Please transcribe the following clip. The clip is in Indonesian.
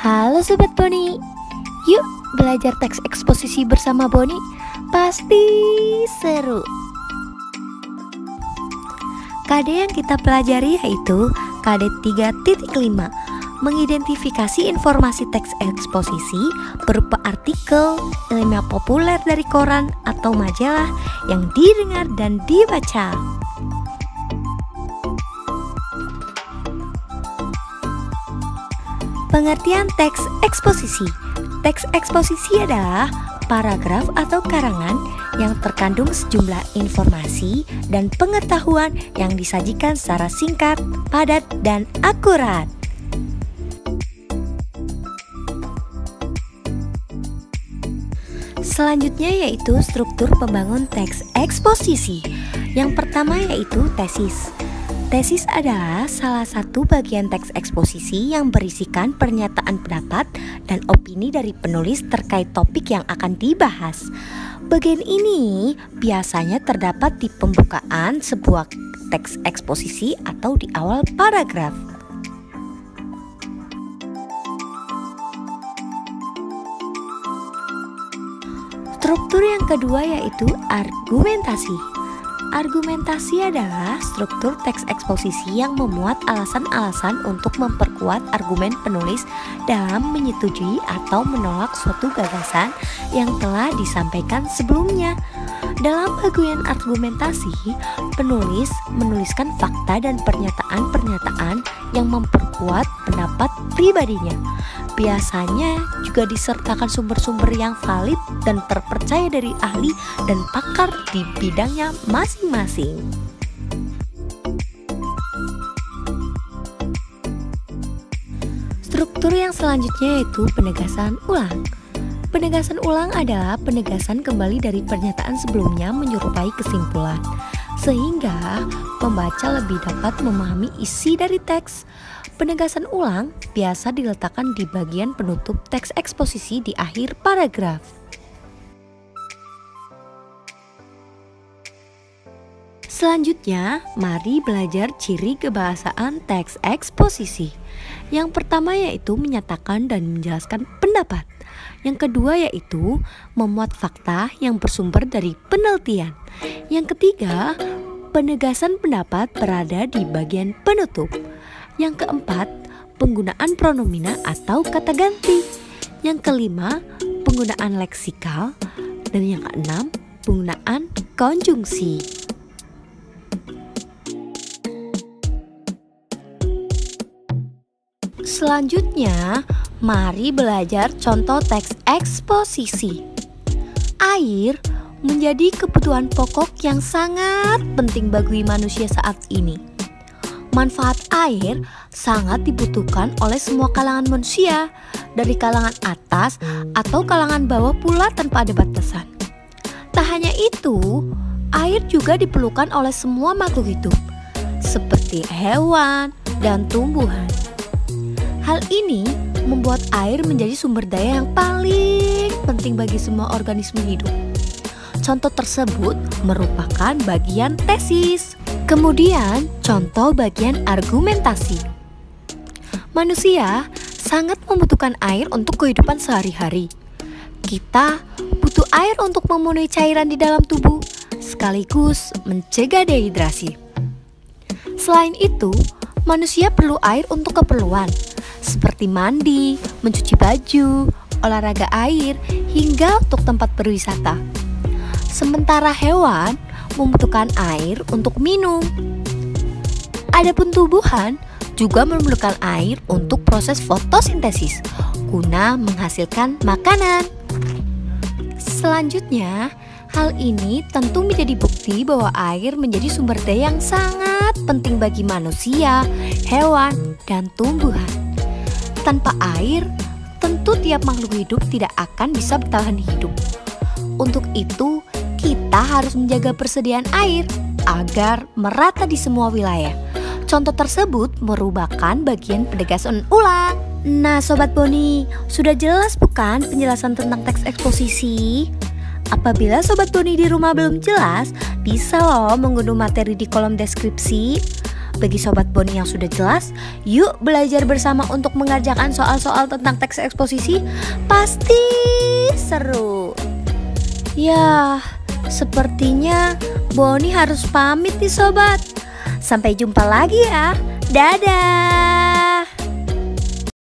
Halo Sobat Boni, yuk belajar teks eksposisi bersama Boni. Pasti seru. KD yang kita pelajari yaitu KD 3.5, mengidentifikasi informasi teks eksposisi berupa artikel, ilmiah populer dari koran atau majalah yang didengar dan dibaca. Pengertian teks eksposisi. Teks eksposisi adalah paragraf atau karangan yang terkandung sejumlah informasi dan pengetahuan yang disajikan secara singkat, padat, dan akurat. Selanjutnya yaitu struktur pembangun teks eksposisi. Yang pertama yaitu tesis. Tesis adalah salah satu bagian teks eksposisi yang berisikan pernyataan pendapat dan opini dari penulis terkait topik yang akan dibahas. Bagian ini biasanya terdapat di pembukaan sebuah teks eksposisi atau di awal paragraf. Struktur yang kedua yaitu argumentasi. Argumentasi adalah struktur teks eksposisi yang memuat alasan-alasan untuk memperkuat argumen penulis dalam menyetujui atau menolak suatu gagasan yang telah disampaikan sebelumnya. Dalam bagian argumentasi, penulis menuliskan fakta dan pernyataan-pernyataan yang memperkuat pendapat pribadinya. Biasanya juga disertakan sumber-sumber yang valid dan terpercaya dari ahli dan pakar di bidangnya masing-masing. Struktur yang selanjutnya yaitu penegasan ulang. Penegasan ulang adalah penegasan kembali dari pernyataan sebelumnya menyerupai kesimpulan, sehingga pembaca lebih dapat memahami isi dari teks. Penegasan ulang biasa diletakkan di bagian penutup teks eksposisi di akhir paragraf. Selanjutnya, mari belajar ciri kebahasaan teks eksposisi. Yang pertama yaitu menyatakan dan menjelaskan pendapat. Yang kedua yaitu memuat fakta yang bersumber dari penelitian. Yang ketiga, penegasan pendapat berada di bagian penutup. Yang keempat, penggunaan pronomina atau kata ganti. Yang kelima, penggunaan leksikal. Dan yang keenam, penggunaan konjungsi. Selanjutnya, mari belajar contoh teks eksposisi. Air menjadi kebutuhan pokok yang sangat penting bagi manusia saat ini. Manfaat air sangat dibutuhkan oleh semua kalangan manusia, dari kalangan atas atau kalangan bawah pula tanpa ada batasan. Tak hanya itu, air juga diperlukan oleh semua makhluk hidup, seperti hewan dan tumbuhan. Hal ini membuat air menjadi sumber daya yang paling penting bagi semua organisme hidup. Contoh tersebut merupakan bagian tesis. Kemudian, contoh bagian argumentasi. Manusia sangat membutuhkan air untuk kehidupan sehari-hari. Kita butuh air untuk memenuhi cairan di dalam tubuh, sekaligus mencegah dehidrasi. Selain itu, manusia perlu air untuk keperluan, seperti mandi, mencuci baju, olahraga air, hingga untuk tempat berwisata. Sementara hewan membutuhkan air untuk minum. Adapun tumbuhan juga memerlukan air untuk proses fotosintesis guna menghasilkan makanan. Selanjutnya, hal ini tentu menjadi bukti bahwa air menjadi sumber daya yang sangat penting bagi manusia, hewan, dan tumbuhan. Tanpa air, tentu tiap makhluk hidup tidak akan bisa bertahan hidup. Untuk itu, kita harus menjaga persediaan air agar merata di semua wilayah. Contoh tersebut merupakan bagian penegasan ulang. Nah Sobat Boni, sudah jelas bukan penjelasan tentang teks eksposisi? Apabila Sobat Boni di rumah belum jelas, bisa loh mengunduh materi di kolom deskripsi. Bagi Sobat Boni yang sudah jelas, yuk belajar bersama untuk mengerjakan soal-soal tentang teks eksposisi. Pasti seru. Ya, sepertinya Boni harus pamit nih Sobat. Sampai jumpa lagi ya. Dadah.